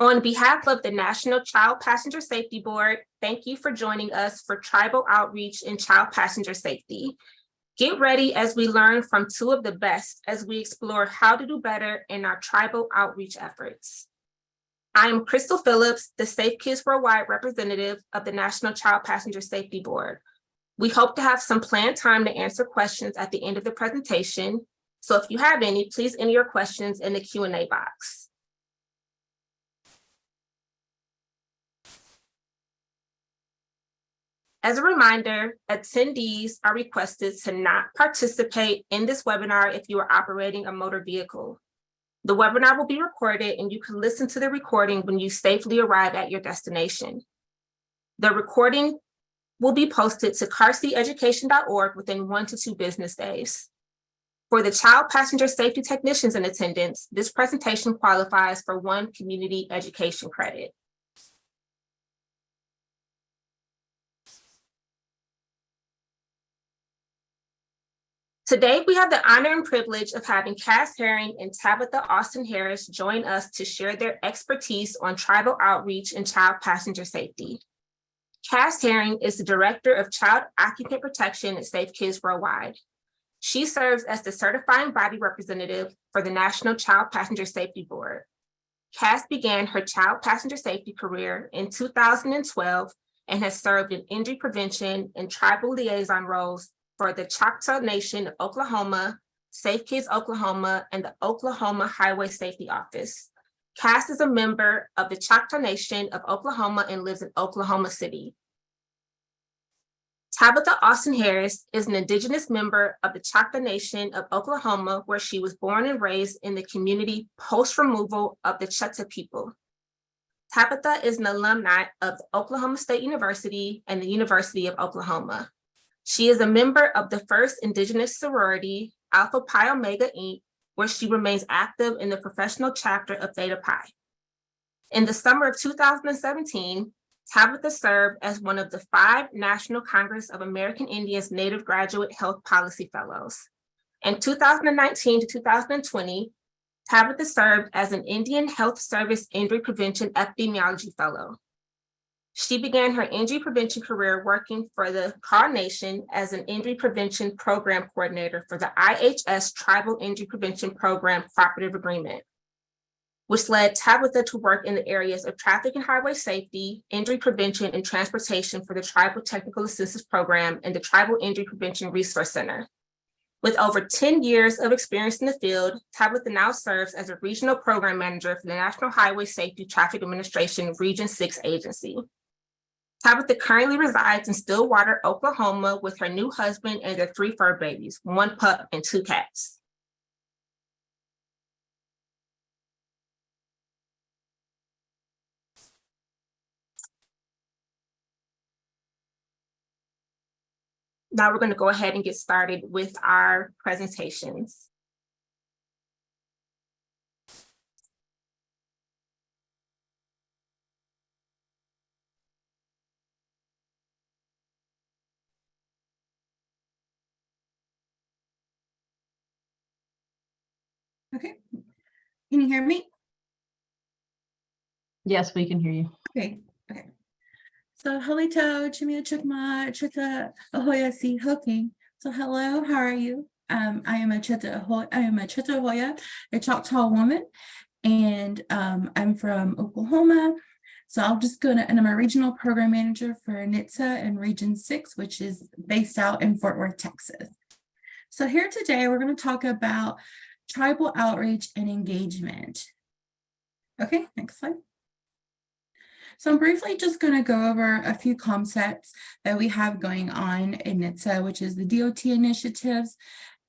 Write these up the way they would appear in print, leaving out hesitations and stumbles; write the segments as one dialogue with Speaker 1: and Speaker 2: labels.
Speaker 1: On behalf of the National Child Passenger Safety Board, thank you for joining us for Tribal Outreach in Child Passenger Safety. Get ready as we learn from two of the best as we explore how to do better in our tribal outreach efforts. I am Crystal Phillips, the Safe Kids Worldwide representative of the National Child Passenger Safety Board. We hope to have some planned time to answer questions at the end of the presentation. So if you have any, please enter your questions in the Q&A box. As a reminder, attendees are requested to not participate in this webinar if you are operating a motor vehicle. The webinar will be recorded and you can listen to the recording when you safely arrive at your destination. The recording will be posted to carseateducation.org within 1 to 2 business days. For the child passenger safety technicians in attendance, this presentation qualifies for 1 community education credit. Today, we have the honor and privilege of having Cass Herring and Tabatha Austin-Harris join us to share their expertise on tribal outreach and child passenger safety. Cass Herring is the Director of Child Occupant Protection at Safe Kids Worldwide. She serves as the certifying body representative for the National Child Passenger Safety Board. Cass began her child passenger safety career in 2012 and has served in injury prevention and tribal liaison roles for the Chahta Nation of Oklahoma, Safe Kids Oklahoma, and the Oklahoma Highway Safety Office. Cass is a member of the Chahta Nation of Oklahoma and lives in Oklahoma City. Tabatha Austin-Harris is an Indigenous member of the Chahta Nation of Oklahoma, where she was born and raised in the community post-removal of the Chahta people. Tabatha is an alumni of Oklahoma State University and the University of Oklahoma. She is a member of the first Indigenous sorority, Alpha Pi Omega Inc., where she remains active in the professional chapter of Theta Pi. In the summer of 2017, Tabatha served as one of the 5 National Congress of American Indians Native Graduate Health Policy Fellows. In 2019 to 2020, Tabatha served as an Indian Health Service Injury Prevention Epidemiology Fellow. She began her injury prevention career working for the Kaw Nation as an injury prevention program coordinator for the IHS Tribal Injury Prevention Program Cooperative Agreement, which led Tabatha to work in the areas of traffic and highway safety, injury prevention, and transportation for the Tribal Technical Assistance Program and the Tribal Injury Prevention Resource Center. With over 10 years of experience in the field, Tabatha now serves as a regional program manager for the National Highway Safety Traffic Administration Region 6 agency. Tabatha currently resides in Stillwater, Oklahoma, with her new husband and their 3 fur babies, 1 pup and 2 cats. Now we're going to go ahead and get started with our presentations.
Speaker 2: Okay, can you hear me?
Speaker 3: Yes, we can hear you.
Speaker 2: Okay. So halito, chimia chukma, chita ahoya si hoking. So hello, how are you? I am a Chahta Hoya, a Choctaw woman, and I'm from Oklahoma. So and I'm a regional program manager for NHTSA in Region 6, which is based out in Fort Worth, Texas. So here today, we're going to talk about tribal outreach and engagement. Okay, next slide. So I'm briefly just going to go over a few concepts that we have going on in NHTSA, which is the DOT initiatives.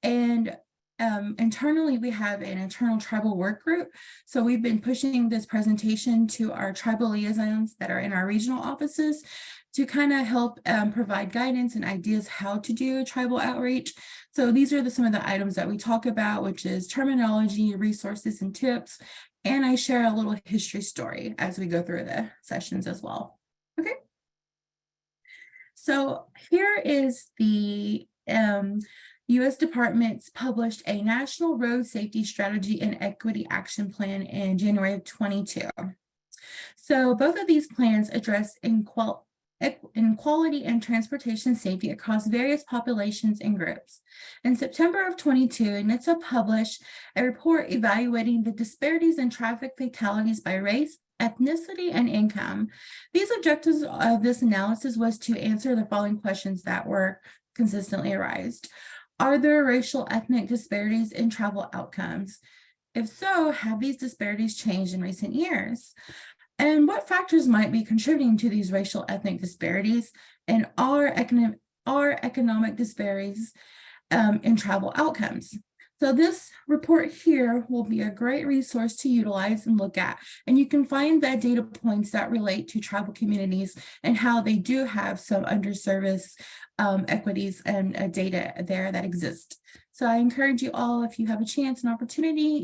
Speaker 2: And internally, we have an internal tribal work group. So we've been pushing this presentation to our tribal liaisons that are in our regional offices to kind of help provide guidance and ideas how to do tribal outreach. So these are some of the items that we talk about, which is terminology, resources, and tips. And I share a little history story as we go through the sessions as well. Okay. So here is the U.S. Department's published a National Road Safety Strategy and Equity Action Plan in January of 22. So both of these plans address inequality and transportation safety across various populations and groups. In September of 22, NHTSA published a report evaluating the disparities in traffic fatalities by race, ethnicity, and income. These objectives of this analysis was to answer the following questions that were consistently arised. Are there racial ethnic disparities in travel outcomes? If so, have these disparities changed in recent years? And what factors might be contributing to these racial ethnic disparities? And are economic disparities in travel outcomes? So this report here will be a great resource to utilize and look at. And you can find the data points that relate to tribal communities and how they do have some underserviced equities and data there that exist. So I encourage you all, if you have a chance and opportunity,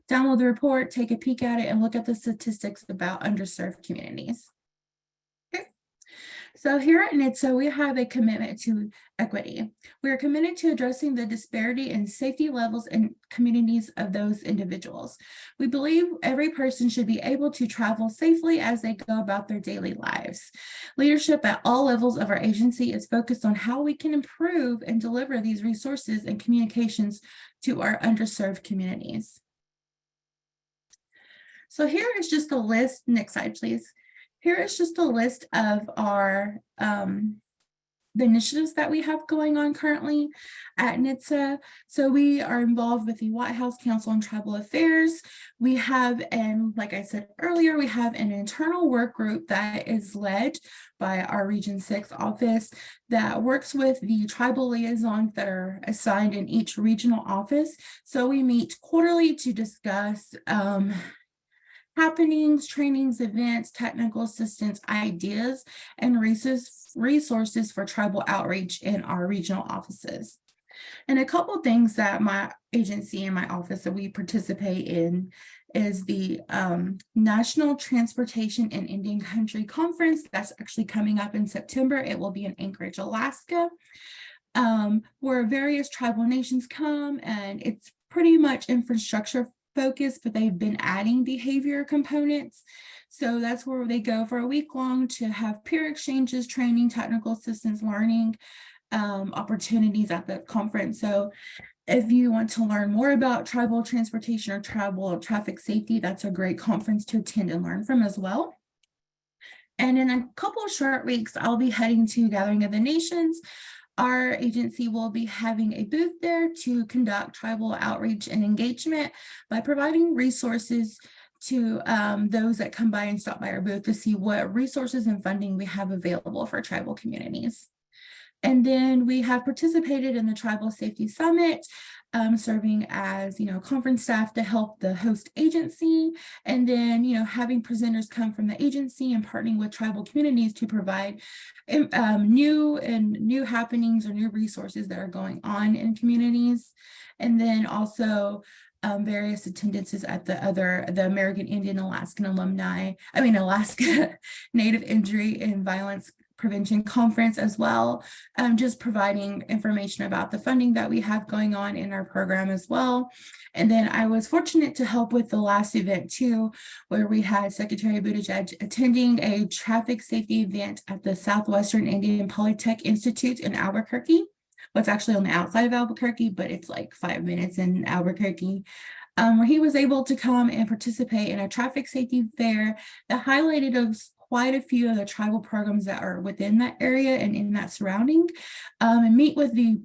Speaker 2: download the report, take a peek at it, and look at the statistics about underserved communities. Okay. So here at NHTSA, we have a commitment to equity. We are committed to addressing the disparity in safety levels and communities of those individuals. We believe every person should be able to travel safely as they go about their daily lives. Leadership at all levels of our agency is focused on how we can improve and deliver these resources and communications to our underserved communities. So here is just a list. Next slide, please. Here is just a list of our the initiatives that we have going on currently at NHTSA. So we are involved with the White House Council on Tribal Affairs. We have, and like I said earlier, we have an internal work group that is led by our Region 6 office that works with the tribal liaisons that are assigned in each regional office. So we meet quarterly to discuss happenings, trainings, events, technical assistance, ideas, and resources for tribal outreach in our regional offices. And a couple of things that my agency and my office that we participate in is the National Transportation in Indian Country Conference that's actually coming up in September. It will be in Anchorage, Alaska, where various tribal nations come, and it's pretty much infrastructure focus, but they've been adding behavior components. So that's where they go for a week long to have peer exchanges, training, technical assistance, learning opportunities at the conference. So if you want to learn more about tribal transportation or tribal traffic safety, that's a great conference to attend and learn from as well. And in a couple of short weeks, I'll be heading to Gathering of the Nations. Our agency will be having a booth there to conduct tribal outreach and engagement by providing resources to those that come by and stop by our booth to see what resources and funding we have available for tribal communities. And then we have participated in the Tribal Safety Summit, serving as, conference staff to help the host agency, and then, having presenters come from the agency and partnering with tribal communities to provide new happenings or new resources that are going on in communities. And then also various attendances at the American Indian Alaska Native Injury and Violence Prevention Conference as well, just providing information about the funding that we have going on in our program as well. And then I was fortunate to help with the last event too, where we had Secretary Buttigieg attending a traffic safety event at the Southwestern Indian Polytech Institute in Albuquerque. Well, it's actually on the outside of Albuquerque, but it's like 5 minutes in Albuquerque. Where he was able to come and participate in a traffic safety fair that highlighted quite a few of the tribal programs that are within that area and in that surrounding, and meet with the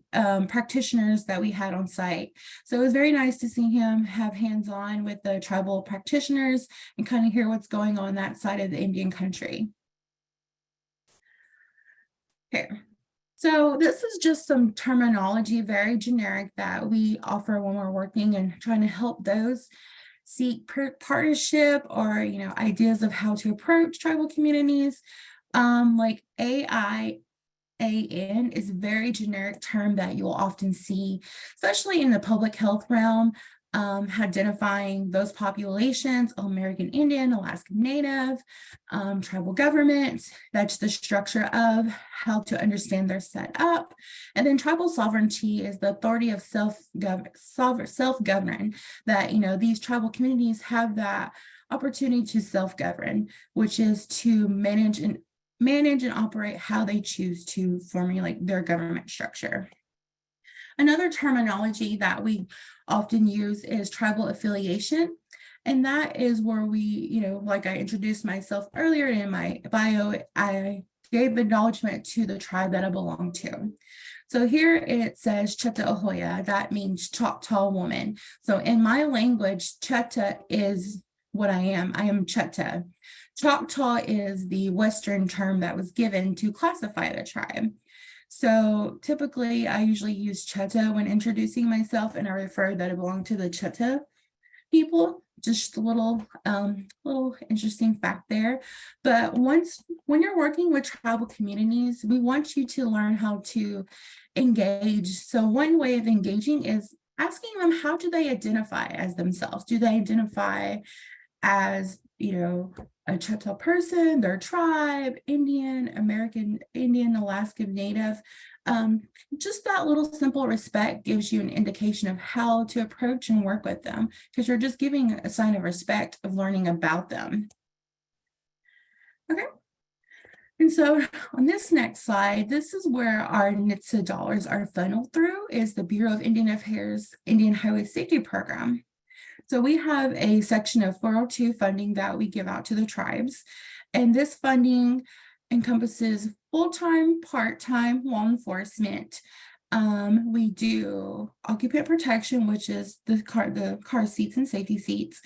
Speaker 2: practitioners that we had on site. So it was very nice to see him have hands-on with the tribal practitioners and kind of hear what's going on that side of the Indian country. Okay. So this is just some terminology, very generic, that we offer when we're working and trying to help those seek partnership or, ideas of how to approach tribal communities. Like AIAN is a very generic term that you'll often see, especially in the public health realm, identifying those populations: American Indian, Alaska Native, tribal governments. That's the structure of how to understand their setup. And then tribal sovereignty is the authority of self-govern, that, these tribal communities have that opportunity to self-govern, which is to manage and operate how they choose to formulate their government structure. Another terminology that we often use is tribal affiliation. And that is where we, like I introduced myself earlier in my bio, I gave acknowledgement to the tribe that I belong to. So here it says Chahta Ahoya, that means Choctaw woman. So in my language, Chahta is what I am. I am Chahta. Choctaw is the Western term that was given to classify the tribe. So typically I usually use Chahta when introducing myself, and I refer that I belong to the Chahta people. Just a little interesting fact there. But when you're working with tribal communities, we want you to learn how to engage. So one way of engaging is asking them, how do they identify as themselves? Do they identify as, a Choctaw person, their tribe, Indian, American Indian, Alaskan Native? Just that little simple respect gives you an indication of how to approach and work with them, because you're just giving a sign of respect of learning about them. Okay. And so on this next slide, this is where our NHTSA dollars are funneled through, is the Bureau of Indian Affairs Indian Highway Safety Program. So we have a section of 402 funding that we give out to the tribes, and this funding encompasses full-time, part-time law enforcement. We do occupant protection, which is the car seats and safety seats.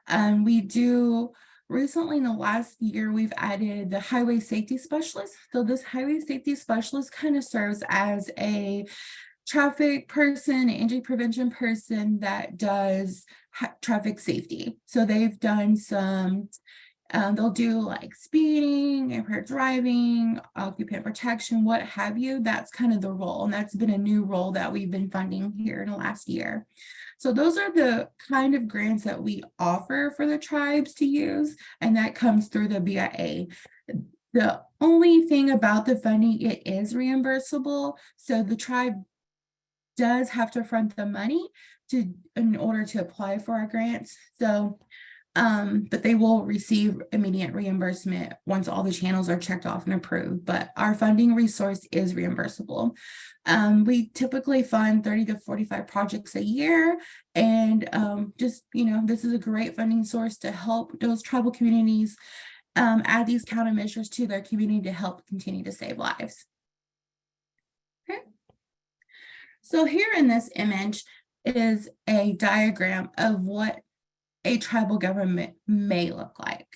Speaker 2: We do, recently in the last year, we've added the highway safety specialist. So this highway safety specialist kind of serves as a traffic person, injury prevention person that does traffic safety. So they've done some, they'll do like speeding, impaired driving, occupant protection, what have you. That's kind of the role. And that's been a new role that we've been funding here in the last year. So those are the kind of grants that we offer for the tribes to use, and that comes through the BIA. The only thing about the funding, it is reimbursable. So the tribe does have to front the money in order to apply for our grants. So, but they will receive immediate reimbursement once all the channels are checked off and approved. But our funding resource is reimbursable. We typically fund 30 to 45 projects a year. And this is a great funding source to help those tribal communities add these countermeasures to their community to help continue to save lives. Okay. So here in this image is a diagram of what a tribal government may look like.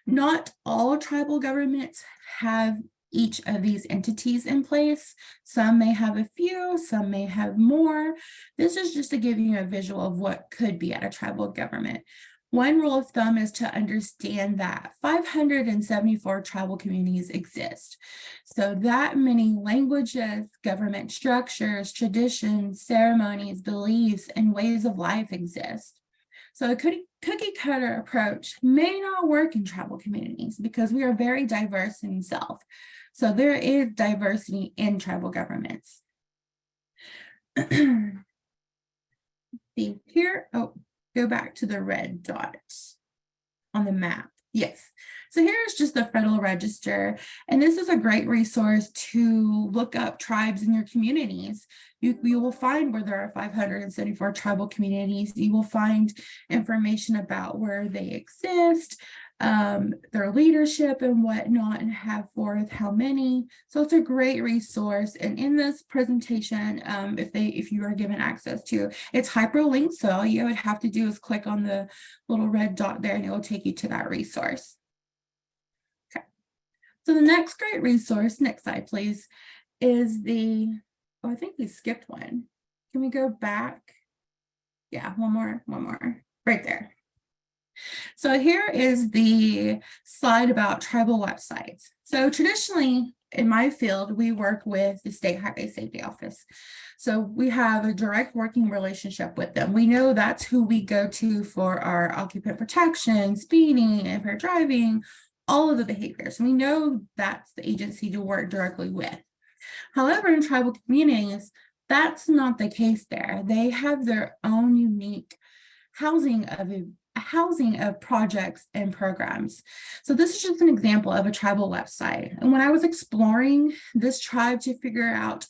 Speaker 2: Not all tribal governments have each of these entities in place. Some may have a few, some may have more. This is just to give you a visual of what could be at a tribal government. One rule of thumb is to understand that 574 tribal communities exist. So that many languages, government structures, traditions, ceremonies, beliefs, and ways of life exist. So a cookie cutter approach may not work in tribal communities because we are very diverse in self. So there is diversity in tribal governments. See here, go back to the red dot on the map. Yes. So here's just the Federal Register, and this is a great resource to look up tribes in your communities. You will find where there are 574 tribal communities. You will find information about where they exist, their leadership and whatnot, and have forth how many. So it's a great resource. And in this presentation, if you are given access to, it's hyperlinked. So all you would have to do is click on the little red dot there and it will take you to that resource. Okay. So the next great resource, next slide, please, is I think we skipped one. Can we go back? Yeah, one more, right there. So here is the slide about tribal websites. So traditionally in my field, we work with the State Highway Safety Office. So we have a direct working relationship with them. We know that's who we go to for our occupant protection, speeding, impaired driving, all of the behaviors. We know that's the agency to work directly with. However, in tribal communities, that's not the case there. They have their own unique housing of housing of projects and programs. So this is just an example of a tribal website. And when I was exploring this tribe to figure out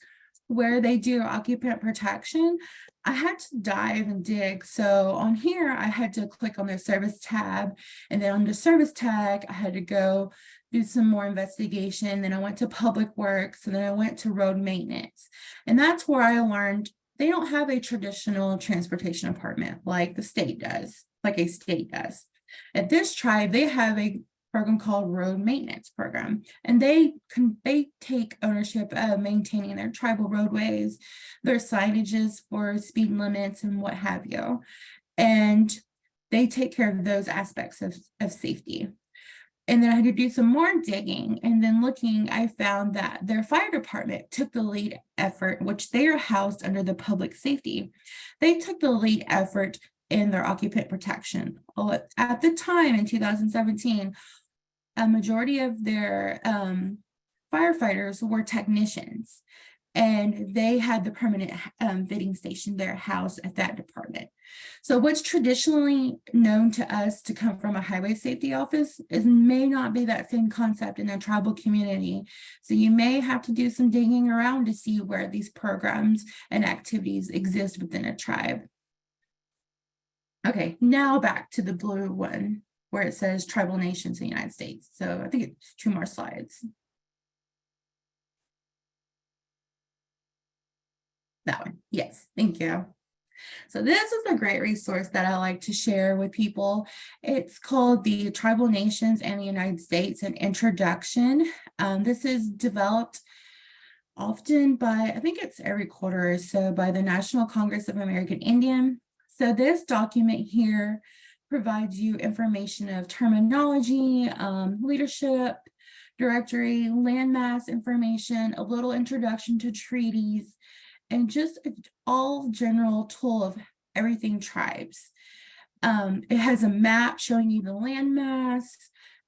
Speaker 2: where they do occupant protection, I had to dive and dig. So on here, I had to click on the service tab, and then under service tag, I had to go do some more investigation. Then I went to public works, and then I went to road maintenance. And that's where I learned they don't have a traditional transportation department like the state does, like a state does. At this tribe, they have a program called road maintenance program, and they take ownership of maintaining their tribal roadways, their signages for speed limits and what have you, and they take care of those aspects of safety. And then I had to do some more digging, and then looking, I found that their fire department took the lead effort, which they are housed under the public safety. They took the lead effort in their occupant protection. Well, at the time in 2017, a majority of their firefighters were technicians, and they had the permanent fitting station there housed at that department. So what's traditionally known to us to come from a highway safety office may not be that same concept in a tribal community. So you may have to do some digging around to see where these programs and activities exist within a tribe. Okay, now back to the blue one where it says tribal nations in the United States. So I think it's 2 more slides. That one, yes, thank you. So this is a great resource that I like to share with people. It's called the Tribal Nations and the United States, an introduction. This is developed often by, I think it's every quarter or so, by the National Congress of American Indian. So this document here provides you information of terminology, leadership, directory, landmass information, a little introduction to treaties, and just all general tool of everything tribes. It has a map showing you the landmass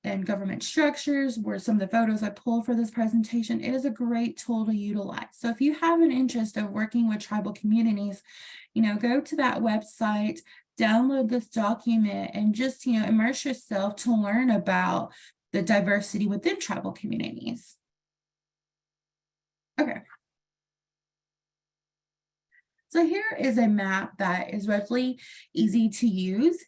Speaker 2: and government structures, where some of the photos I pulled for this presentation. It is a great tool to utilize. So if you have an interest of working with tribal communities, go to that website, download this document, and just, immerse yourself to learn about the diversity within tribal communities. Okay. So here is a map that is relatively easy to use.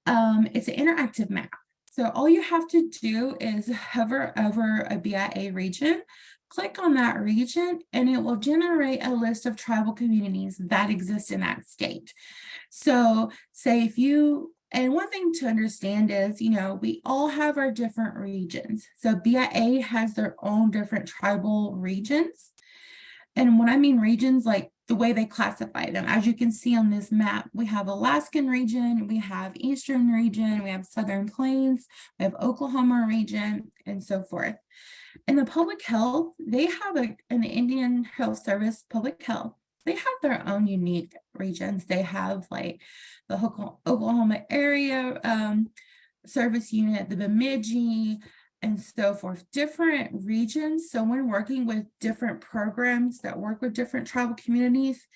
Speaker 2: It's an interactive map. So all you have to do is hover over a BIA region, click on that region, and it will generate a list of tribal communities that exist in that state. So say if you, and one thing to understand is, we all have our different regions. So BIA has their own different tribal regions. And when I mean regions, like the way they classify them, as you can see on this map, we have Alaskan region, we have Eastern region, we have Southern Plains, we have Oklahoma region, and so forth. In the public health, they have an Indian Health Service public health. They have their own unique regions. They have like the Oklahoma area service unit, the Bemidji, and so forth, different regions. So when working with different programs that work with different tribal communities,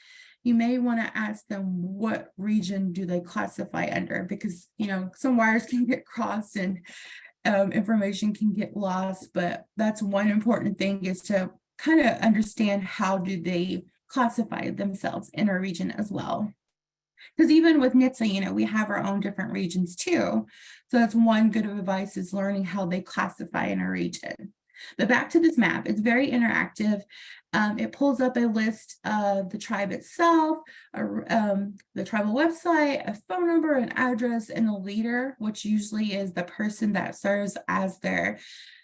Speaker 2: you may want to ask them what region do they classify under, because some wires can get crossed and information can get lost. But that's one important thing, is to kind of understand how do they classify themselves in a region as well. Because even with NHTSA, we have our own different regions too. So that's one good advice, is learning how they classify in a region. But back to this map, it's very interactive. It pulls up a list of the tribe itself, the tribal website, a phone number, an address, and a leader, which usually is the person that serves as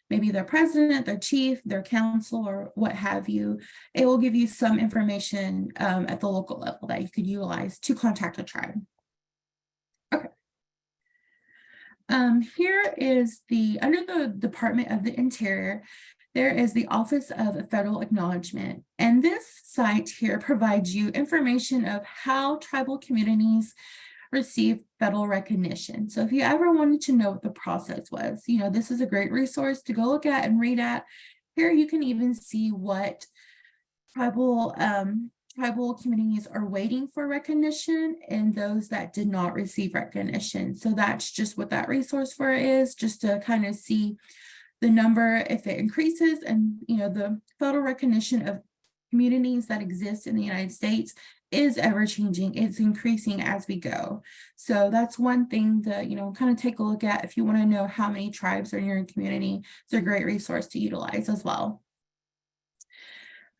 Speaker 2: maybe their president, their chief, their council, or what have you. It will give you some information at the local level that you could utilize to contact a tribe. Okay. Here is under the Department of the Interior, there is the Office of Federal Acknowledgment. And this site here provides you information of how tribal communities receive federal recognition. So if you ever wanted to know what the process was, this is a great resource to go look at and read at. Here you can even see what tribal tribal communities are waiting for recognition and those that did not receive recognition. So that's just what that resource for is, just to kind of see the number, if it increases, and the federal recognition of communities that exist in the United States is ever changing. It's increasing as we go. So that's one thing to, kind of take a look at if you want to know how many tribes are in your community. It's a great resource to utilize as well.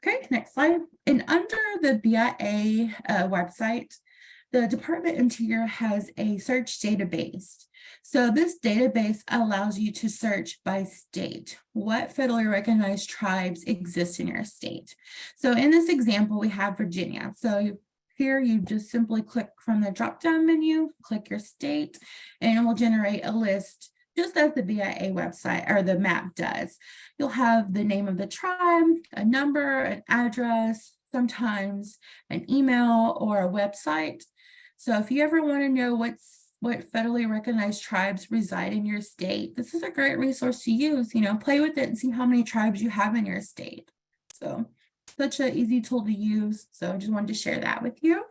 Speaker 2: Okay, next slide. And under the BIA website, the Department of Interior has a search database. So this database allows you to search by state. What federally recognized tribes exist in your state? So in this example, we have Virginia. So here you just simply click from the drop-down menu, click your state, and it will generate a list just as the BIA website or the map does. You'll have the name of the tribe, a number, an address, sometimes an email or a website. So if you ever want to know what federally recognized tribes reside in your state, this is a great resource to use. Play with it and see how many tribes you have in your state. So such an easy tool to use. So I just wanted to share that with you.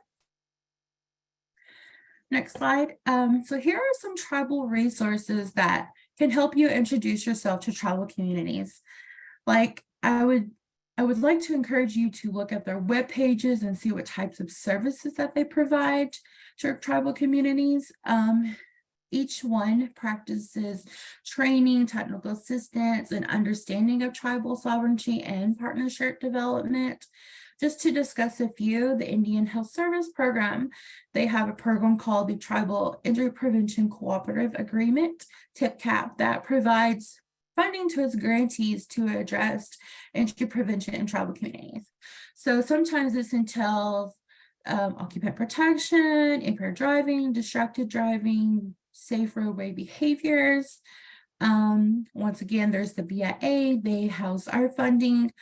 Speaker 2: Next slide. So here are some tribal resources that can help you introduce yourself to tribal communities. Like I would like to encourage you to look at their web pages and see what types of services that they provide to tribal communities. Each one practices training, technical assistance, and understanding of tribal sovereignty and partnership development. Just to discuss a few, the Indian Health Service Program, they have a program called the Tribal Injury Prevention Cooperative Agreement, TIPCAP, that provides funding to its grantees to address injury prevention in tribal communities. So sometimes this entails occupant protection, impaired driving, distracted driving, safe roadway behaviors. Once again, there's the BIA, they house our funding,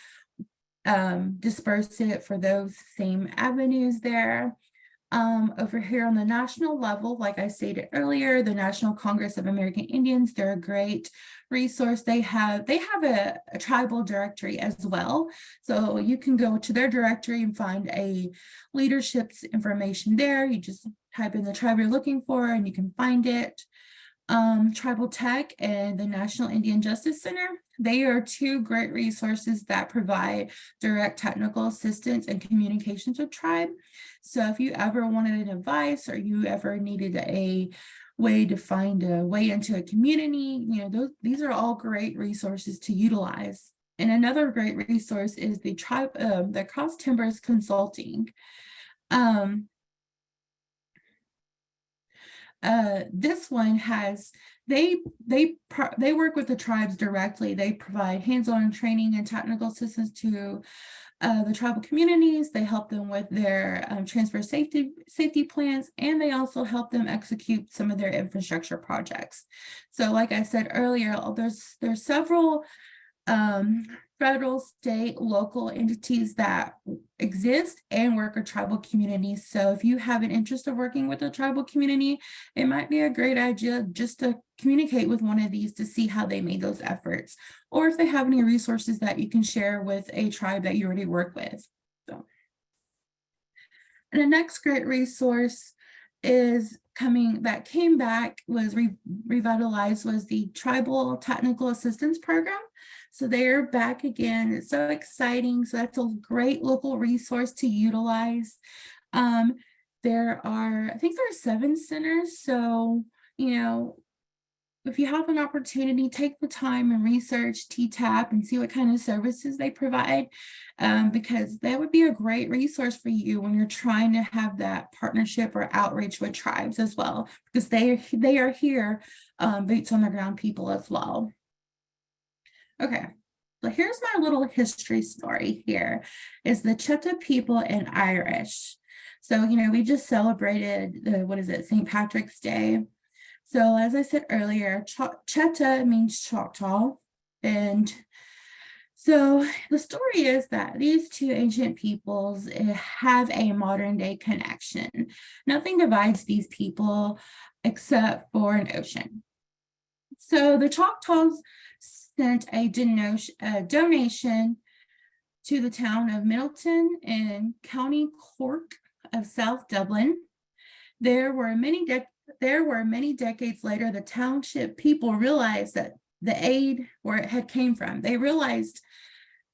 Speaker 2: disperse it for those same avenues there. Over here on the national level, like I stated earlier, the National Congress of American Indians, they're a great resource. They have a tribal directory as well. So you can go to their directory and find a leadership's information there. You just type in the tribe you're looking for and you can find it. Tribal Tech and the National Indian Justice Center, they are two great resources that provide direct technical assistance and communications with tribe. So if you ever wanted advice or you ever needed a way to find a way into a community, these are all great resources to utilize. And another great resource is the Cross Timbers Consulting. This one has, they work with the tribes directly. They provide hands-on training and technical assistance to the tribal communities. They help them with their transfer safety plans, and they also help them execute some of their infrastructure projects. So like I said earlier, there's several federal, state, local entities that exist and work with tribal communities. So if you have an interest of working with a tribal community, it might be a great idea just to communicate with one of these to see how they made those efforts, or if they have any resources that you can share with a tribe that you already work with. So, and the next great resource is came back, was revitalized, was the Tribal Technical Assistance Program. So they're back again. It's so exciting. So that's a great local resource to utilize. There are 7 centers. So, if you have an opportunity, take the time and research TTAP and see what kind of services they provide, because that would be a great resource for you when you're trying to have that partnership or outreach with tribes as well, because they are here, boots on the ground people as well. Okay, so here's my little history story here, is the Chahta people and Irish. So, we just celebrated St. Patrick's Day. So as I said earlier, Chahta means Choctaw. And so the story is that these two ancient peoples have a modern day connection. Nothing divides these people except for an ocean. So the Choctaws sent a donation to the town of Middleton in County Cork of South Dublin. There were many decades later, the township people realized that the aid, where it had came from, they realized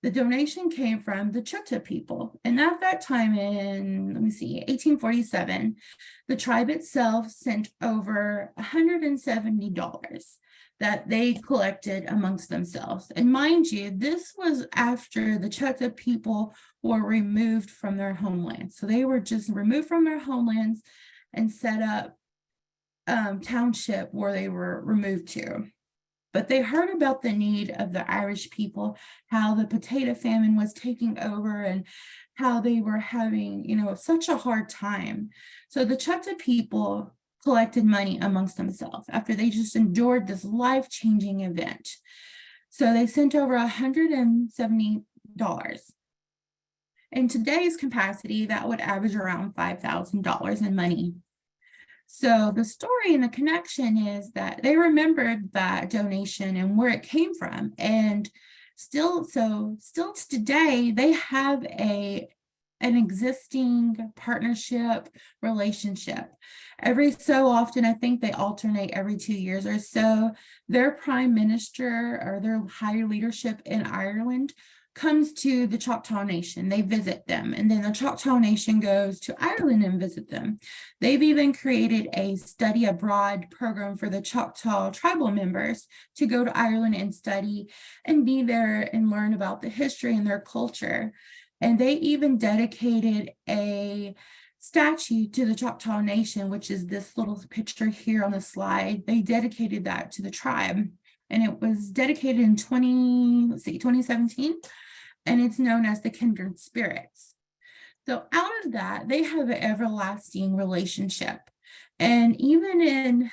Speaker 2: the donation came from the Chahta people. And at that time in, 1847, the tribe itself sent over $170 that they collected amongst themselves. And mind you, this was after the Chahta people were removed from their homelands. So they were just removed from their homelands and set up township where they were removed to. But they heard about the need of the Irish people, how the potato famine was taking over and how they were having, such a hard time. So the Chahta people collected money amongst themselves after they just endured this life-changing event. So they sent over $170. In today's capacity, that would average around $5,000 in money. So the story and the connection is that they remembered that donation and where it came from. And still today, they have an existing partnership relationship. Every so often, I think they alternate every 2 years or so, their prime minister or their higher leadership in Ireland comes to the Choctaw Nation. They visit them, and then the Choctaw Nation goes to Ireland and visit them. They've even created a study abroad program for the Choctaw tribal members to go to Ireland and study and be there and learn about the history and their culture. And they even dedicated a statue to the Choctaw Nation, which is this little picture here on the slide. They dedicated that to the tribe. And it was dedicated in 2017, and it's known as the Kindred Spirits. So out of that, they have an everlasting relationship. And even in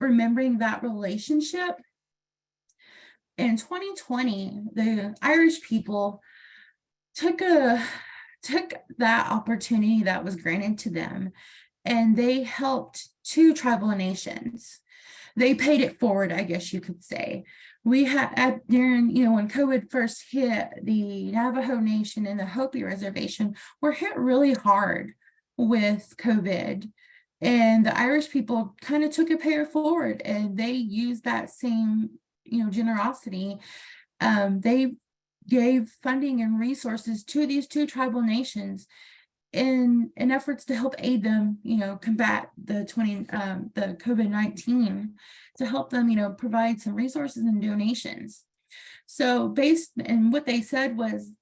Speaker 2: remembering that relationship, in 2020, the Irish people took that opportunity that was granted to them, and they helped 2 tribal nations. They paid it forward, I guess you could say. We had during, when COVID first hit, the Navajo Nation and the Hopi Reservation were hit really hard with COVID. And the Irish people kind of took a pay it forward, and they used that same, generosity. They gave funding and resources to these 2 tribal nations in efforts to help aid them, combat the COVID-19, to help them, provide some resources and donations. So based, and what they said was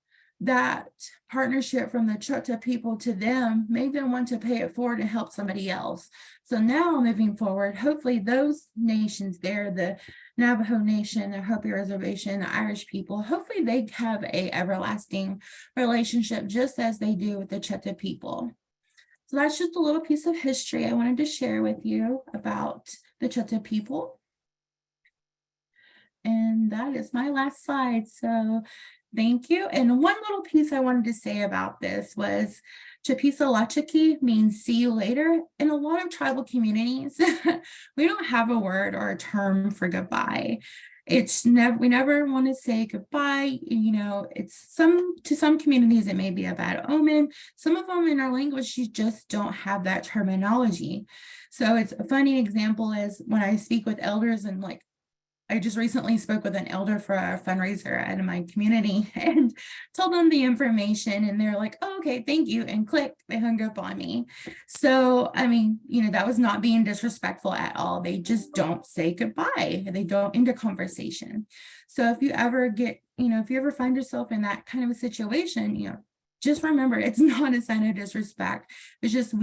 Speaker 2: that partnership from the Chahta people to them made them want to pay it forward and help somebody else. So now moving forward, hopefully those nations there, the Navajo Nation, the Hopi Reservation, the Irish people, hopefully they have a everlasting relationship just as they do with the Chahta people. So that's just a little piece of history I wanted to share with you about the Chahta people. And that is my last slide. So thank you. And one little piece I wanted to say about this was Chapisa Lachaki means see you later. In a lot of tribal communities, we don't have a word or a term for goodbye. It's never, we never want to say goodbye. It's to some communities, it may be a bad omen. Some of them in our language, you just don't have that terminology. So it's a funny example is when I speak with elders, and I just recently spoke with an elder for a fundraiser out of my community and told them the information, and they're like, oh, okay, thank you. And click, they hung up on me. So, that was not being disrespectful at all. They just don't say goodbye. They don't end a conversation. So if you ever if you ever find yourself in that kind of a situation, just remember, it's not a sign of disrespect. It's just,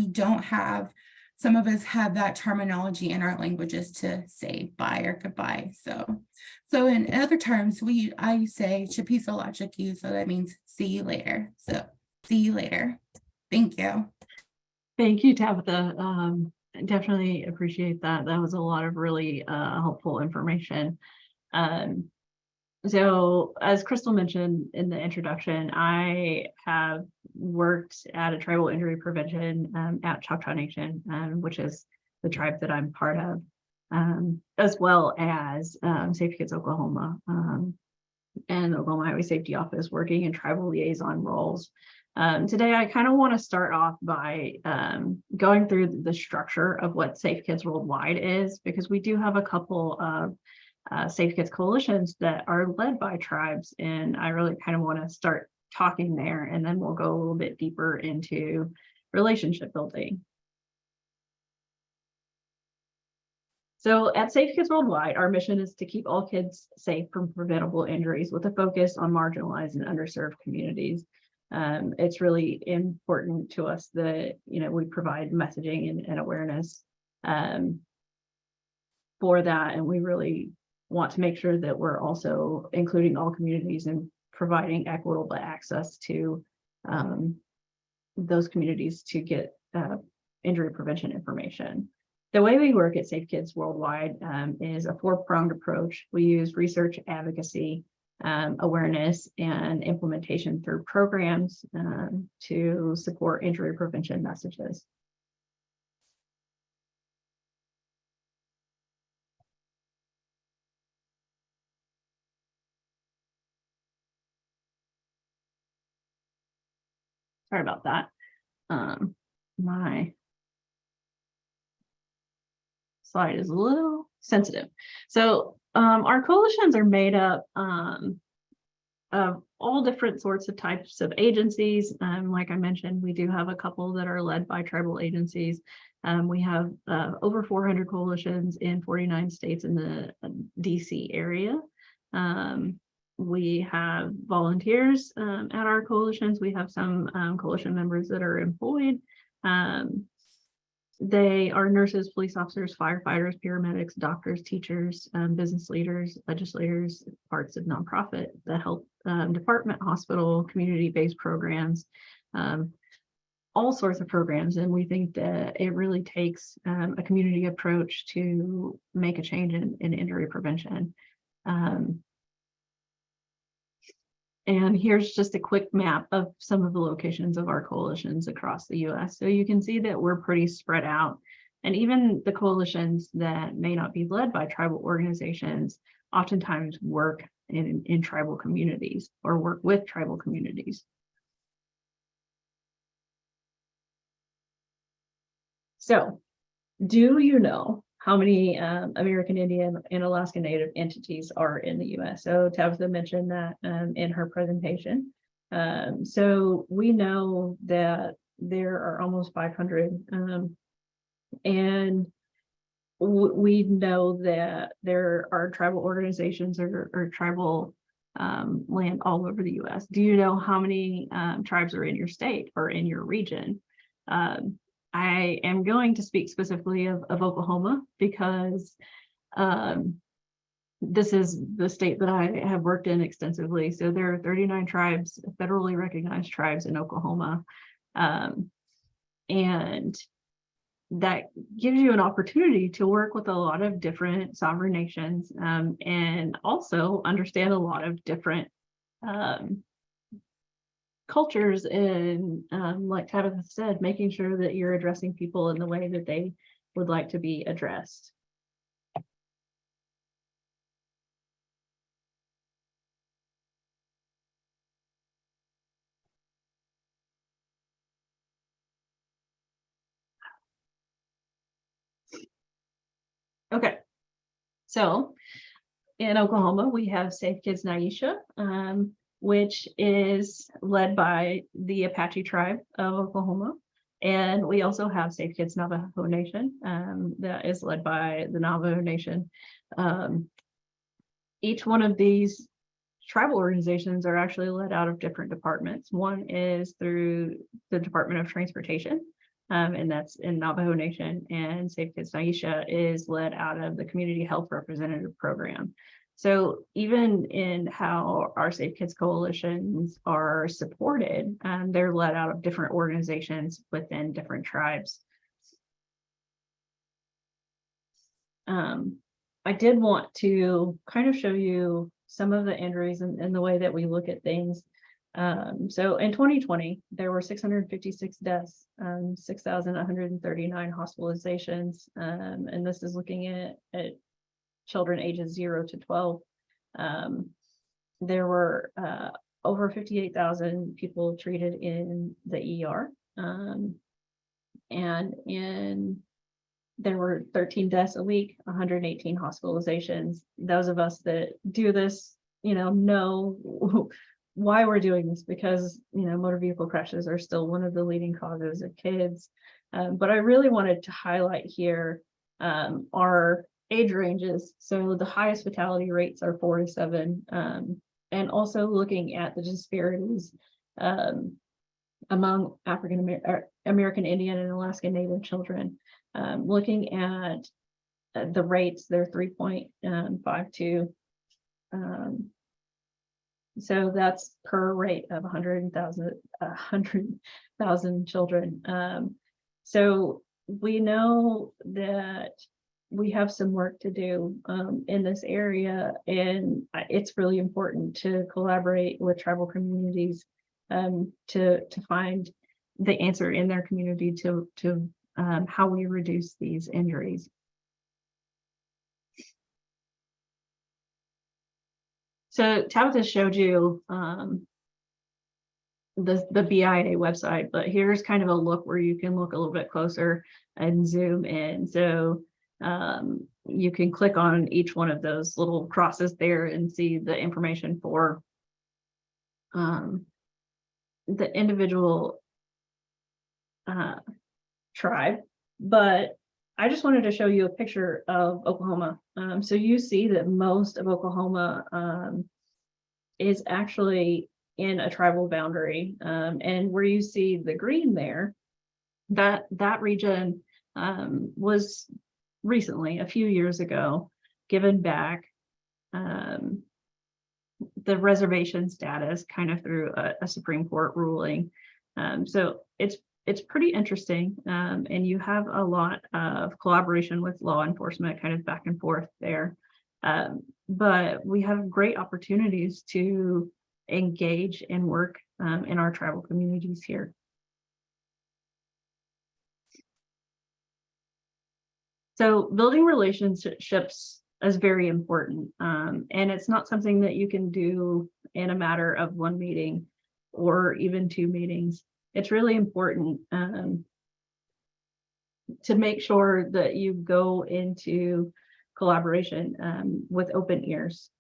Speaker 2: some of us have that terminology in our languages to say bye or goodbye. So in other terms, I say Chapisa Lachaki, so that means see you later. So see you later. Thank you.
Speaker 3: Thank you, Tabatha. Definitely appreciate that. That was a lot of really helpful information. So as Crystal mentioned in the introduction, I have worked at a tribal injury prevention at Choctaw Nation, which is the tribe that I'm part of, as well as Safe Kids Oklahoma. and the Oklahoma Highway Safety Office working in tribal liaison roles. Today, I kind of want to start off by going through the structure of what Safe Kids Worldwide is, because we do have a couple of Safe Kids coalitions that are led by tribes, and I really kind of want to start talking there, and then we'll go a little bit deeper into relationship building. So at Safe Kids Worldwide, our mission is to keep all kids safe from preventable injuries with a focus on marginalized and underserved communities. It's really important to us that, we provide messaging and awareness for that. And we really want to make sure that we're also including all communities and providing equitable access to those communities to get injury prevention information. The way we work at Safe Kids Worldwide is a 4-pronged approach. We use research, advocacy, awareness, and implementation through programs to support injury prevention messages. Sorry about that. My slide is a little sensitive. So our coalitions are made up of all different sorts of types of agencies. Like I mentioned, we do have a couple that are led by tribal agencies. We have over 400 coalitions in 49 states in the DC area. We have volunteers at our coalitions. We have some coalition members that are employed. They are nurses, police officers, firefighters, paramedics, doctors, teachers, business leaders, legislators, parts of nonprofit, the health department, hospital, community-based programs, all sorts of programs. And we think that it really takes a community approach to make a change in injury prevention. And here's just a quick map of some of the locations of our coalitions across the US. So you can see that we're pretty spread out. And even the coalitions that may not be led by tribal organizations oftentimes work in tribal communities or work with tribal communities. So, do you know how many American Indian and Alaska Native entities are in the US? So Tabatha mentioned that in her presentation. So we know that there are almost 500, and we know that there are tribal organizations or tribal land all over the US. Do you know how many tribes are in your state or in your region? I am going to speak specifically of Oklahoma because this is the state that I have worked in extensively. So there are 39 tribes, federally recognized tribes in Oklahoma. And that gives you an opportunity to work with a lot of different sovereign nations and also understand a lot of different cultures, and like Tabatha said, making sure that you're addressing people in the way that they would like to be addressed. Okay, so in Oklahoma, we have Safe Kids NHTSA, which is led by the Apache tribe of Oklahoma. And we also have Safe Kids Navajo Nation that is led by the Navajo Nation. Each one of these tribal organizations are actually led out of different departments. One is through the Department of Transportation, and that's in Navajo Nation, and Safe Kids NHTSA is led out of the Community Health Representative Program. So even in how our Safe Kids coalitions are supported, they're led out of different organizations within different tribes. I did want to kind of show you some of the injuries and the way that we look at things. So in 2020, there were 656 deaths, 6,139 hospitalizations, and this is looking at children ages 0 to 12. there were over 58,000 people treated in the ER. And there were 13 deaths a week, 118 hospitalizations. Those of us that do this, know why we're doing this, because, motor vehicle crashes are still one of the leading causes of kids. But I really wanted to highlight here our age ranges. So the highest fatality rates are 4 to 7, and also looking at the disparities among African American, Indian, and Alaska Native children. Looking at the rates, they're 3.52. So that's per rate of 100,000 children. So we know that we have some work to do in this area, and it's really important to collaborate with tribal communities to find the answer in their community to how we reduce these injuries. So Tabatha showed you the BIA website, but here's kind of a look where you can look a little bit closer and zoom in. So you can click on each one of those little crosses there and see the information for the individual tribe. But I just wanted to show you a picture of Oklahoma. So you see that most of Oklahoma is actually in a tribal boundary, and where you see the green there, that region was recently, a few years ago, given back the reservation status kind of through a Supreme Court ruling. So it's pretty interesting, and you have a lot of collaboration with law enforcement kind of back and forth there. But we have great opportunities to engage and work in our tribal communities here. So building relationships is very important, and it's not something that you can do in a matter of one meeting or even 2 meetings. It's really important to make sure that you go into collaboration with open ears.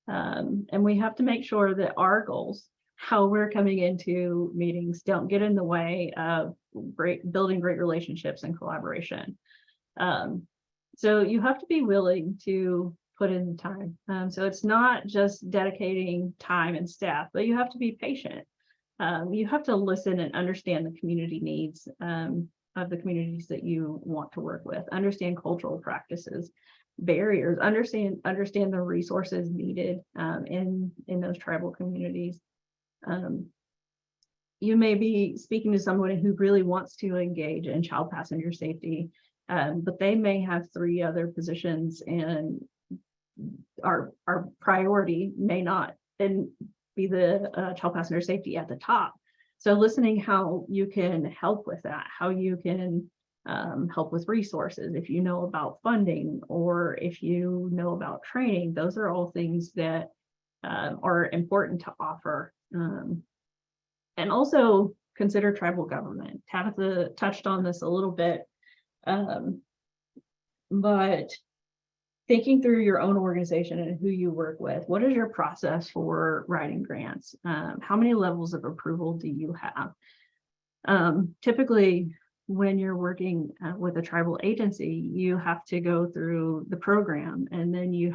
Speaker 3: And we have to make sure that our goals, how we're coming into meetings, don't get in the way of building great relationships and collaboration. So you have to be willing to put in the time. So it's not just dedicating time and staff, but you have to be patient. You have to listen and understand the community needs of the communities that you want to work with, understand cultural practices, barriers, understand the resources needed in those tribal communities. You may be speaking to someone who really wants to engage in child passenger safety, but they may have 3 other positions, and our priority may not be the child passenger safety at the top. So listening how you can help with that, how you can help with resources, if you know about funding or if you know about training, those are all things that are important to offer. And also consider tribal government. Tabatha touched on this a little bit, but thinking through your own organization and who you work with, what is your process for writing grants? How many levels of approval do you have? Typically, when you're working with a tribal agency, you have to go through the program, and then you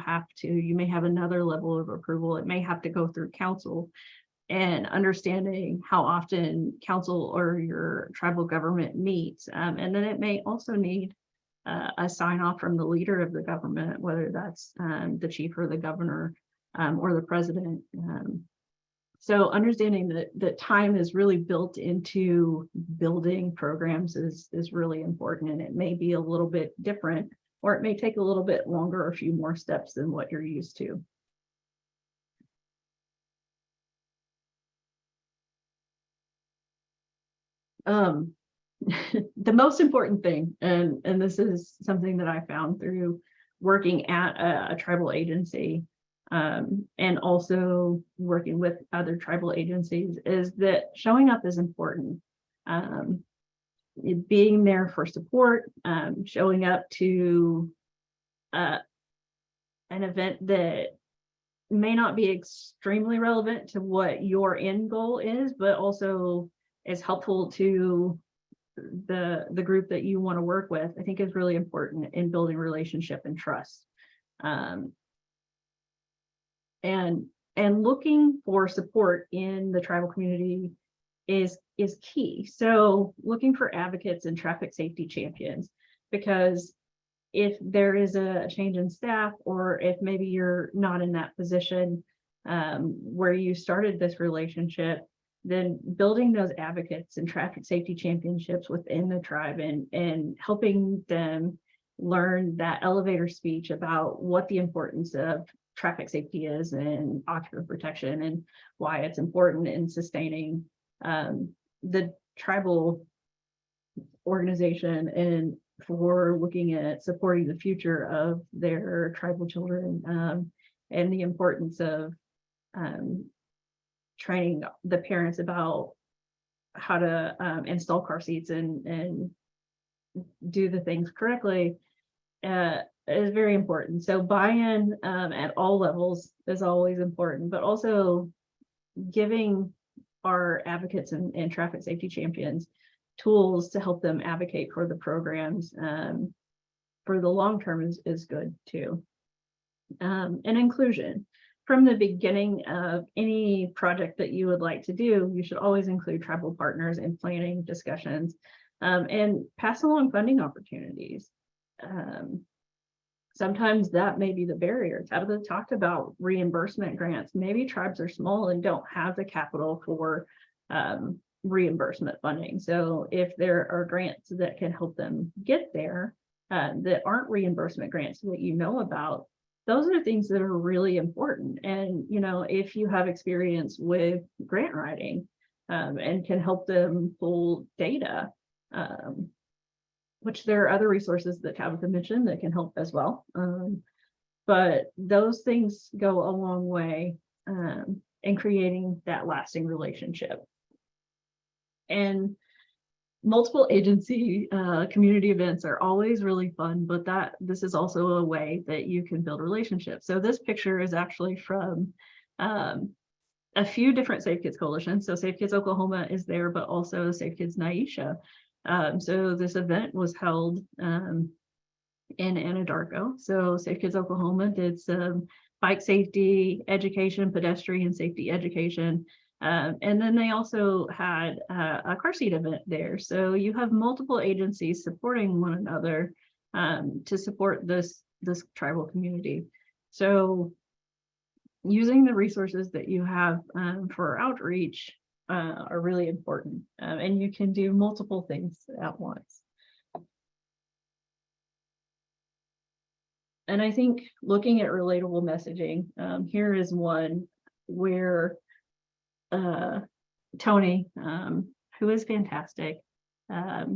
Speaker 3: may have another level of approval. It may have to go through council, and understanding how often council or your tribal government meets. And then it may also need a sign off from the leader of the government, whether that's the chief or the governor or the president. So understanding that time is really built into building programs is really important, and it may be a little bit different, or it may take a little bit longer or a few more steps than what you're used to. The most important thing, and this is something that I found through working at a tribal agency, and also working with other tribal agencies, is that showing up is important. Being there for support, showing up to an event that may not be extremely relevant to what your end goal is, but also is helpful to the group that you want to work with, I think is really important in building relationship and trust. And looking for support in the tribal community is key. So looking for advocates and traffic safety champions, because if there is a change in staff, or if maybe you're not in that position where you started this relationship, then building those advocates and traffic safety championships within the tribe and helping them learn that elevator speech about what the importance of traffic safety is and occupant protection, and why it's important in sustaining the tribal organization, and for looking at supporting the future of their tribal children, and the importance of training the parents about how to install car seats and do the things correctly is very important. So buy-in at all levels is always important, but also giving our advocates and traffic safety champions tools to help them advocate for the programs for the long term is good too. And inclusion. From the beginning of any project that you would like to do, you should always include tribal partners in planning discussions, and pass along funding opportunities. Sometimes that may be the barrier. Tabatha talked about reimbursement grants. Maybe tribes are small and don't have the capital for reimbursement funding. So if there are grants that can help them get there that aren't reimbursement grants that you know about, those are things that are really important. And, you know, if you have experience with grant writing and can help them pull data, which there are other resources that Tabatha mentioned that can help as well. But those things go a long way in creating that lasting relationship. And multiple agency community events are always really fun, but this is also a way that you can build relationships. So this picture is actually from a few different Safe Kids coalitions. So Safe Kids Oklahoma is there, but also Safe Kids NHTSA. So this event was held in Anadarko. So Safe Kids Oklahoma did some bike safety education, pedestrian safety education. And then they also had a car seat event there. So you have multiple agencies supporting one another to support this tribal community. So using the resources that you have for outreach are really important, and you can do multiple things at once. And I think looking at relatable messaging, here is one where Tony, who is fantastic,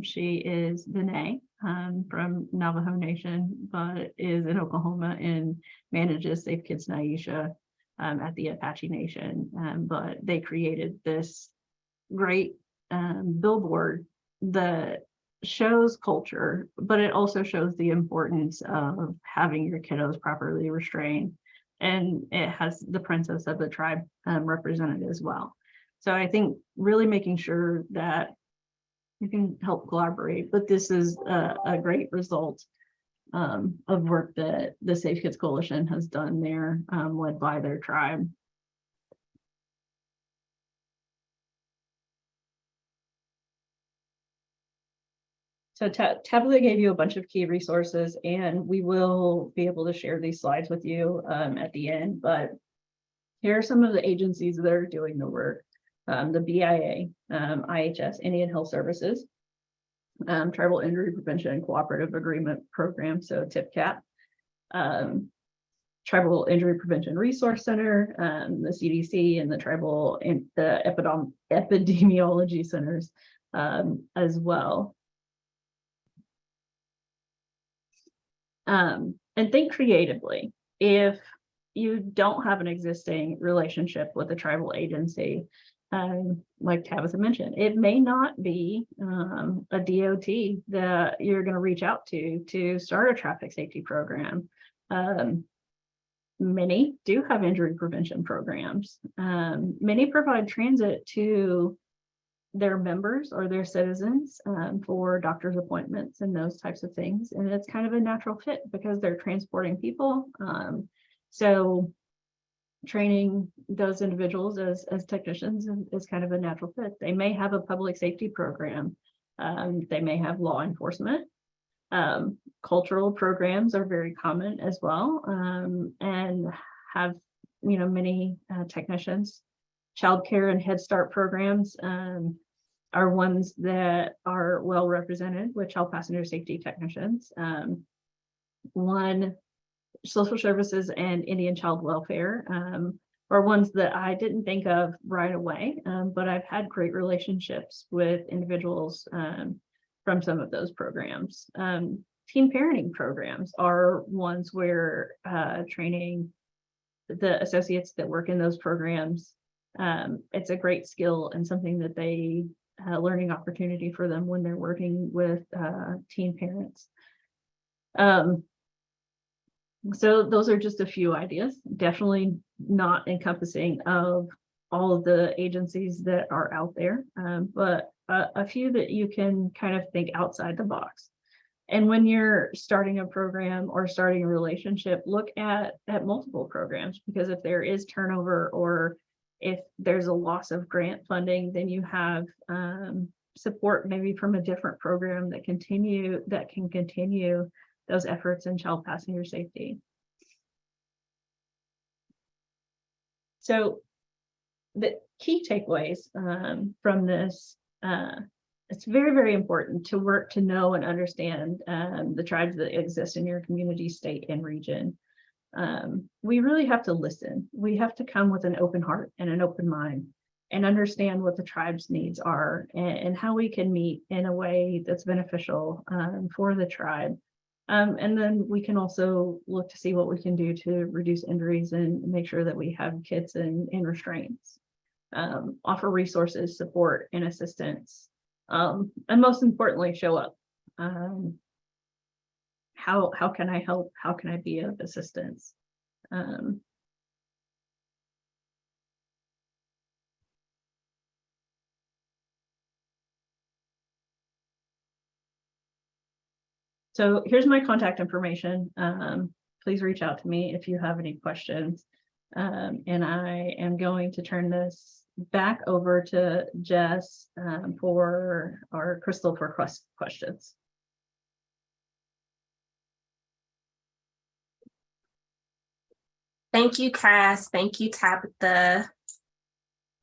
Speaker 3: she is Dene from Navajo Nation, but is in Oklahoma and manages Safe Kids NHTSA at the Apache Nation. But they created this great billboard that shows culture, but it also shows the importance of having your kiddos properly restrained. And it has the princess of the tribe represented as well. So I think really making sure that you can help collaborate, but this is a great result of work that the Safe Kids Coalition has done there, led by their tribe. So Tabatha gave you a bunch of key resources, and we will be able to share these slides with you at the end, but here are some of the agencies that are doing the work. The BIA, IHS, Indian Health Services, Tribal Injury Prevention and Cooperative Agreement Program, so TIPCAP, Tribal Injury Prevention Resource Center, the CDC, and the Tribal and the Epidemiology Centers as well. And think creatively. If you don't have an existing relationship with a tribal agency, like Tabatha mentioned, it may not be a DOT that you're going to reach out to start a traffic safety program. Many do have injury prevention programs. Many provide transit to their members or their citizens for doctor's appointments and those types of things. And it's kind of a natural fit because they're transporting people. So training those individuals as technicians is kind of a natural fit. They may have a public safety program. They may have law enforcement. Cultural programs are very common as well, and have, many technicians. Childcare and Head Start programs are ones that are well represented with child passenger safety technicians. One, social services and Indian child welfare are ones that I didn't think of right away, but I've had great relationships with individuals from some of those programs. Teen parenting programs are ones where training the associates that work in those programs, it's a great skill and something that they learning opportunity for them when they're working with teen parents. So those are just a few ideas, definitely not encompassing of all of the agencies that are out there, but a few that you can kind of think outside the box. And when you're starting a program or starting a relationship, look at multiple programs, because if there is turnover or if there's a loss of grant funding, then you have support maybe from a different program that can continue those efforts in child passenger safety. So the key takeaways from this, it's very, very important to work to know and understand the tribes that exist in your community, state, and region. We really have to listen. We have to come with an open heart and an open mind and understand what the tribe's needs are and how we can meet in a way that's beneficial for the tribe. And then we can also look to see what we can do to reduce injuries and make sure that we have kids in restraints, offer resources, support, and assistance. And most importantly, show up. How can I help? How can I be of assistance? So here's my contact information. Please reach out to me if you have any questions. And I am going to turn this back over to Jess for our Crystal for questions.
Speaker 1: Thank you, Cass. Thank you, Tabatha.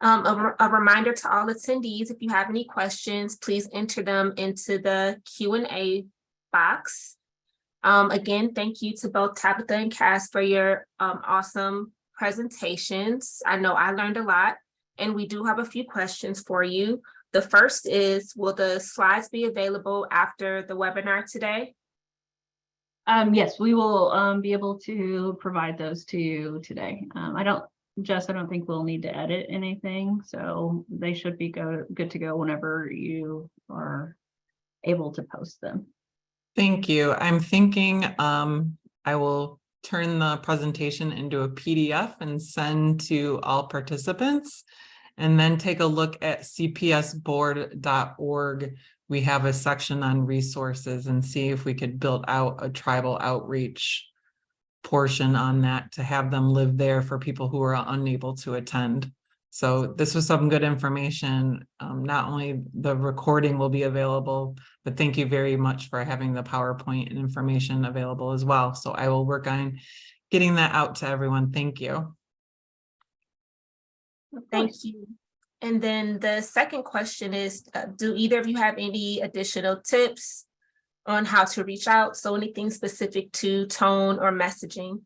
Speaker 1: A reminder to all attendees, if you have any questions, please enter them into the Q&A box. Again, thank you to both Tabatha and Cass for your awesome presentations. I know I learned a lot, and we do have a few questions for you. The first is, will the slides be available after the webinar today?
Speaker 3: Yes, we will be able to provide those to you today. I don't think we'll need to edit anything, so they should be good to go whenever you are able to post them.
Speaker 4: Thank you. I'm thinking I will turn the presentation into a PDF and send to all participants, and then take a look at cpsboard.org. We have a section on resources, and see if we could build out a tribal outreach portion on that to have them live there for people who are unable to attend. So this was some good information. Not only the recording will be available, but thank you very much for having the PowerPoint and information available as well. So I will work on getting that out to everyone. Thank you.
Speaker 1: Thank you. And then the second question is, do either of you have any additional tips on how to reach out? So anything specific to tone or messaging?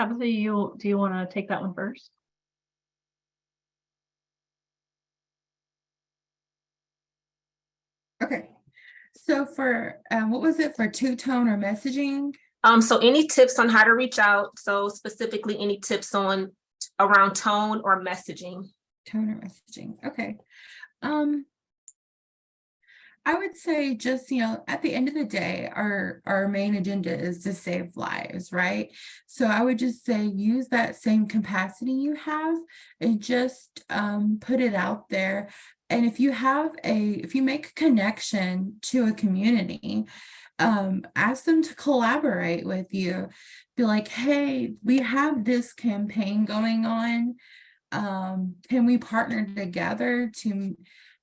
Speaker 3: Tabatha, do you want to take that one first?
Speaker 2: Okay. So for what was it for two-tone or messaging?
Speaker 1: So any tips on how to reach out? So specifically, any tips on around tone or messaging?
Speaker 2: Tone or messaging. Okay. I would say just, at the end of the day, our main agenda is to save lives, right? So I would just say use that same capacity you have and just put it out there. And if you make a connection to a community, ask them to collaborate with you. Be like, hey, we have this campaign going on. Can we partner together to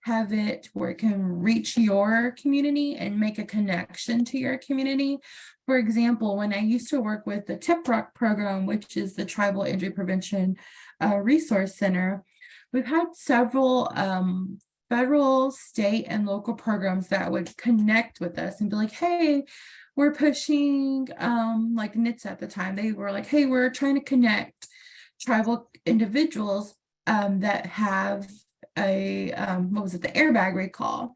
Speaker 2: have it where it can reach your community and make a connection to your community? For example, when I used to work with the TIPROC program, which is the Tribal Injury Prevention Resource Center, we've had several federal, state, and local programs that would connect with us and be like, hey, we're pushing, like NHTSA at the time, they were like, hey, we're trying to connect tribal individuals that have the airbag recall.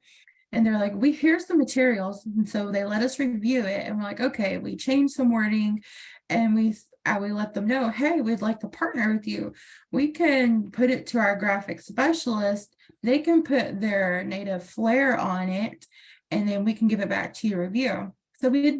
Speaker 2: And they're like, here's the materials. And so they let us review it. And we're like, okay, we changed some wording and we let them know, hey, we'd like to partner with you. We can put it to our graphic specialist. They can put their native flair on it, and then we can give it back to you to review. So we did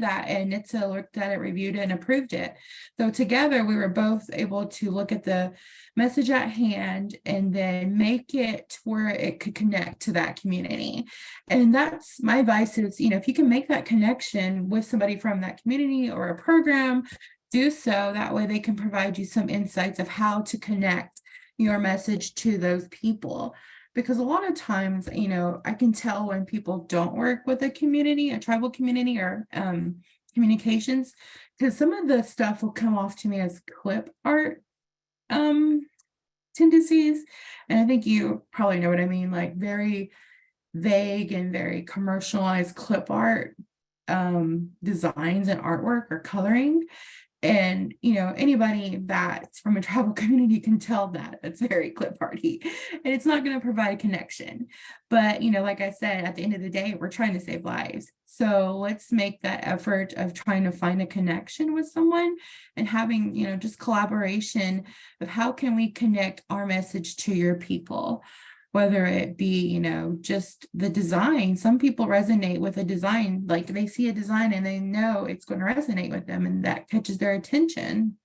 Speaker 2: that, and NHTSA looked at it, reviewed it, and approved it. So together, we were both able to look at the message at hand and then make it where it could connect to that community. And that's my advice is, if you can make that connection with somebody from that community or a program, do so. That way they can provide you some insights of how to connect your message to those people. Because a lot of times, I can tell when people don't work with a community, a tribal community, or communications, because some of the stuff will come off to me as clip art tendencies. And I think you probably know what I mean, like very vague and very commercialized clip art designs and artwork or coloring. And, anybody that's from a tribal community can tell that it's very clip party and it's not going to provide a connection. But, like I said, at the end of the day, we're trying to save lives. So let's make that effort of trying to find a connection with someone and having, just collaboration of how can we connect our message to your people. Whether it be, just the design. Some people resonate with a design, like they see a design and they know it's going to resonate with them, and that catches their attention.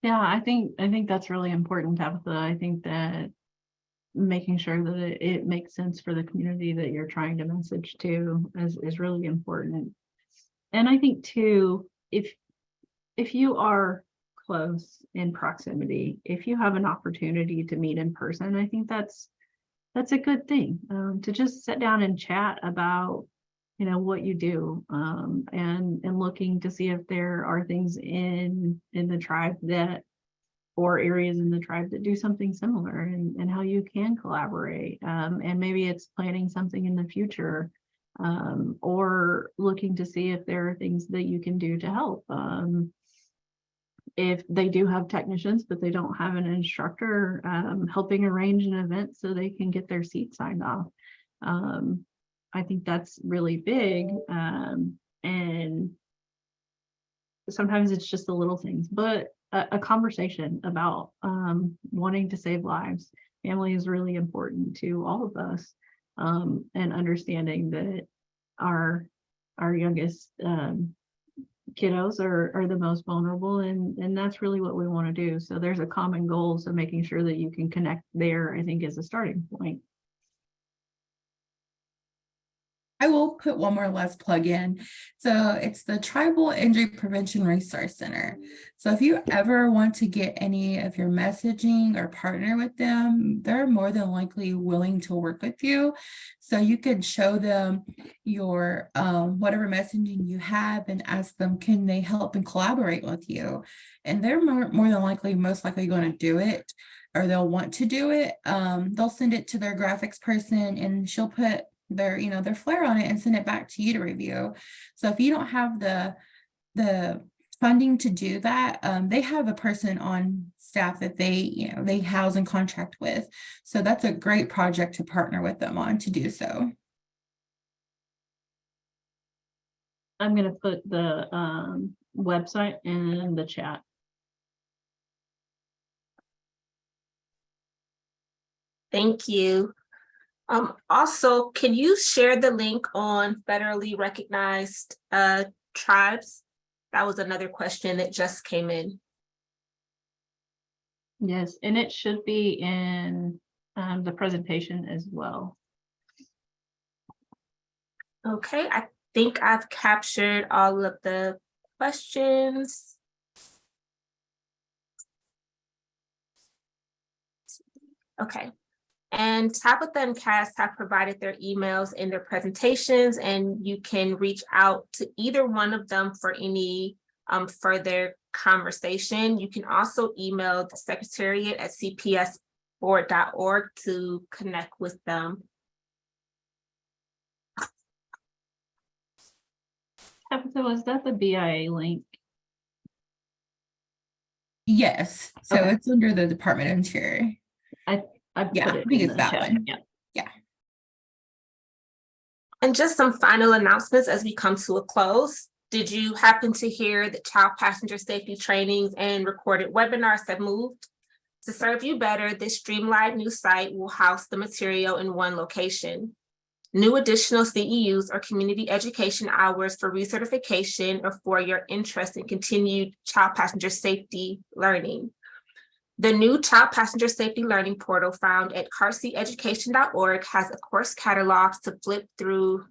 Speaker 3: Yeah, I think that's really important, Tabitha. I think that making sure that it makes sense for the community that you're trying to message to is really important. And I think too, if you are close in proximity, if you have an opportunity to meet in person, I think that's a good thing, to just sit down and chat about what you do, and looking to see if there are things in the tribe or areas in the tribe that do something similar, and how you can collaborate, and maybe it's planning something in the future, or looking to see if there are things that you can do to help. If they do have technicians, but they don't have an instructor, helping arrange an event so they can get their seat signed off. I think that's really big. And sometimes it's just the little things, but a conversation about wanting to save lives. Family is really important to all of us, and understanding that our youngest kiddos are the most vulnerable, and that's really what we want to do. So there's a common goal, so making sure that you can connect there, I think, is a starting point.
Speaker 2: I will put one more last plug in. So it's the Tribal Injury Prevention Resource Center. So if you ever want to get any of your messaging or partner with them, they're more than likely willing to work with you. So you can show them your whatever messaging you have and ask them, can they help and collaborate with you? And they're more than likely, most likely going to do it, or they'll want to do it. They'll send it to their graphics person and she'll put their flair on it and send it back to you to review. So if you don't have the funding to do that, they have a person on staff that they house and contract with. So that's a great project to partner with them on to do so.
Speaker 3: I'm gonna put the website in the chat.
Speaker 1: Thank you. Also, can you share the link on federally recognized tribes? That was another question that just came in.
Speaker 3: Yes, and it should be in the presentation as well.
Speaker 1: Okay, I think I've captured all of the questions. Okay. And Tabatha and Cass have provided their emails in their presentations, and you can reach out to either one of them for any further conversation. You can also email the secretariat at cpsboard.org to connect with them.
Speaker 3: Tabitha, was that the BIA link?
Speaker 2: Yes, so
Speaker 3: Okay.
Speaker 2: it's under the Department of Interior.
Speaker 3: I
Speaker 2: Yeah,
Speaker 3: put
Speaker 2: I
Speaker 3: it
Speaker 2: think
Speaker 3: in
Speaker 2: it's
Speaker 3: the
Speaker 2: that
Speaker 3: chat.
Speaker 2: one.
Speaker 3: Yeah.
Speaker 1: And just some final announcements as we come to a close. Did you happen to hear that child passenger safety trainings and recorded webinars have moved? To serve you better, this streamlined new site will house the material in one location. New additional CEUs or community education hours for recertification or for your interest in continued child passenger safety learning. The new Child Passenger Safety Learning Portal found at carseateducation.org has a course catalog to flip through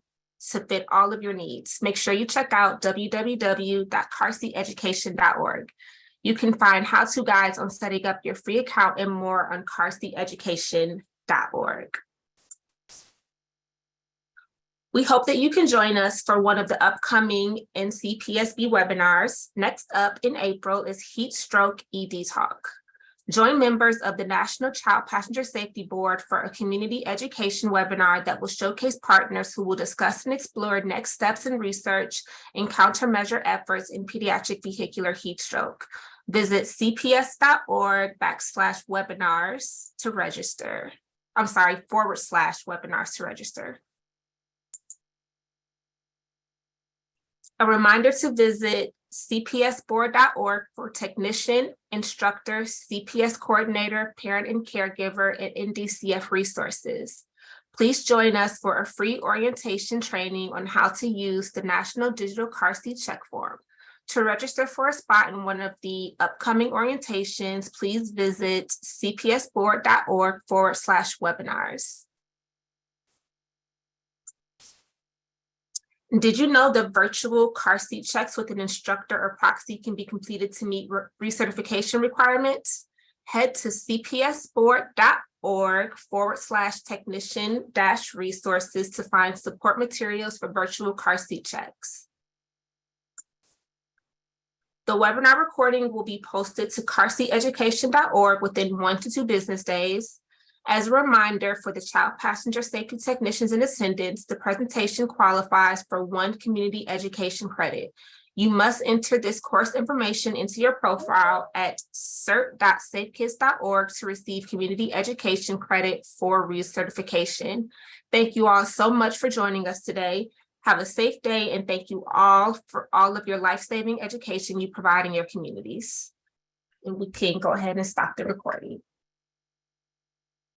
Speaker 1: to fit all of your needs. Make sure you check out www.carseateducation.org. You can find how-to guides on setting up your free account and more on carseateducation.org. We hope that you can join us for one of the upcoming NCPSB webinars. Next up in April is Heat Stroke ED Talk. Join members of the National Child Passenger Safety Board for a community education webinar that will showcase partners who will discuss and explore next steps in research and countermeasure efforts in pediatric vehicular heat stroke. Visit cps.org/webinars to register. /webinars to register. A reminder to visit cpsboard.org for technician, instructor, CPS coordinator, parent and caregiver, and NDCF resources. Please join us for a free orientation training on how to use the National Digital Car Seat Check Form. To register for a spot in one of the upcoming orientations, please visit cpsboard.org/webinars. Did you know that virtual car seat checks with an instructor or proxy can be completed to meet recertification requirements? Head to cpsboard.org/technician-resources to find support materials for virtual car seat checks. The webinar recording will be posted to carseateducation.org within 1 to 2 business days. As a reminder for the child passenger safety technicians in attendance, the presentation qualifies for 1 community education credit. You must enter this course information into your profile at cert.safekids.org to receive community education credit for recertification. Thank you all so much for joining us today. Have a safe day, and thank you all for all of your life-saving education you provide in your communities. And we can go ahead and stop the recording.